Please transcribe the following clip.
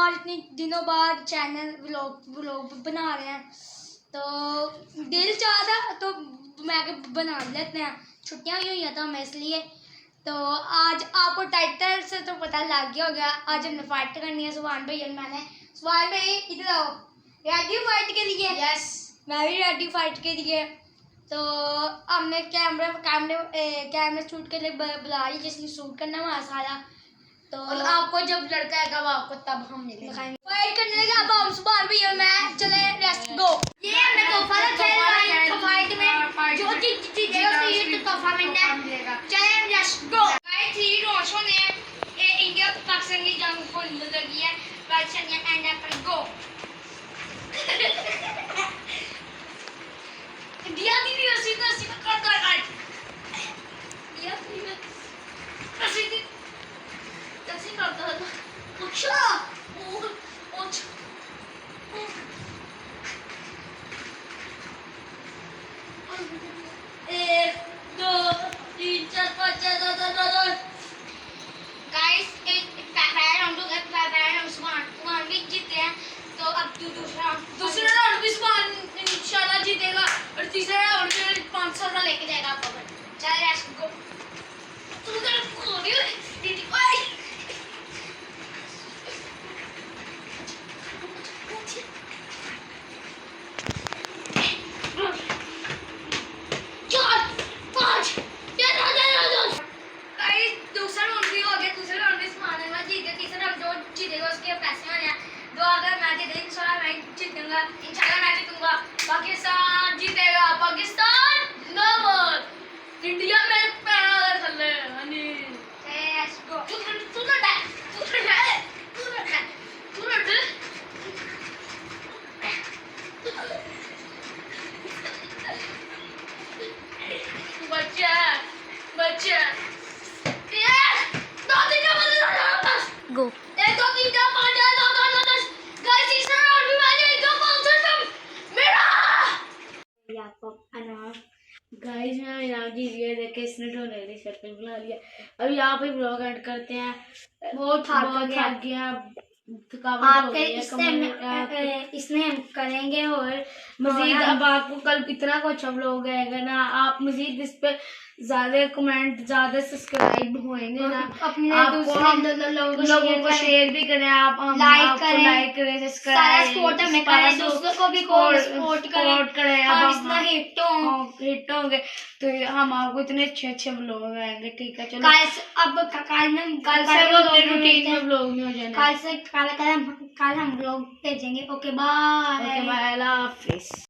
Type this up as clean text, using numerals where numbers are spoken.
आज इतने दिनों बाद चैनल व्लॉग बना रहे हैं, तो दिल चाह था तो मैं बना लेते हैं। छुट्टियां हुई हैं तो हमें इसलिए। तो आज आपको टाइटल से तो पता लग गया होगा, आज हमने फाइट करनी है सुभान भाई और मैंने। सुभान भाई इधर आओ, रेडी फाइट के लिए? यस, मैं भी रेडी फाइट के लिए। तो हमने कैमरे शूट के लिए बुला लिया, जिसने शूट करना वहाँ सारा। तो आपको जब लड़का है वो आपको तब हम दिखाएंगे। फाइट करने लगे अब हम सुभान भाई और मैं। चले लेट्स गो। ये हमने तोहफा रखा है तो फाइट में जो जीतेगा उसको ये तोहफा मिलना है। चले लेट्स गो। गाइस थ्री रोशो ने इंडिया पाकिस्तान की जंग को लगी है। Pakistan and up go. दिया दी वैसी कर दिया वैसी कैसे करता है? अच्छा एक दो तीन चार पाँच छः सात आठ नौ। गाइस हम सुभान भी जीत गए हैं। तो अब दूसरा राउंड भी सुभान इंशाल्लाह जीतेगा और तीसरा राउंड में 500 का लेके जाएगा आपको। चल लेट्स गो। तू कर दीदी ओए पाकिस्तान जीतेगा। पाकिस्तान नो मोर इंडिया में पैर चले हनी। Let's go. तू बच्चा दो तीन गो। एक दो तीन चार पाँच छः सात आठ नौ 10। गाइस तीसरा राउंड भी मैंने दो 500 मेरा। आपको अनार गाइस मैं इनाम जीत गया। देखिए इसने डोनेट सर्कल बना लिया। अब यहाँ पे ब्लॉग एंड करते हैं। बहुत थक गया, थकावट हो गई है। इसने हम करेंगे और मजीद अब आपको कल कितना कुछ ब्लॉग आएगा ना। आप मजीद इस पे ज्यादा कमेंट ज्यादा सब्सक्राइब होएंगे ना। अपने लोगों को शेयर भी करें, आप लाइक करें, सब्सक्राइब सपोर्ट हमें करें, दूसरों को भी सपोर्ट करें। अब इतना हिट होंगे तो हम आपको इतने अच्छे ब्लॉग आएंगे। ठीक है चलो कल से वो अपने रूटीन में ब्लॉग नहीं हो जाना। कल हम ब्लॉग भेजेंगे। Okay bye. अल्लाह हाफिज।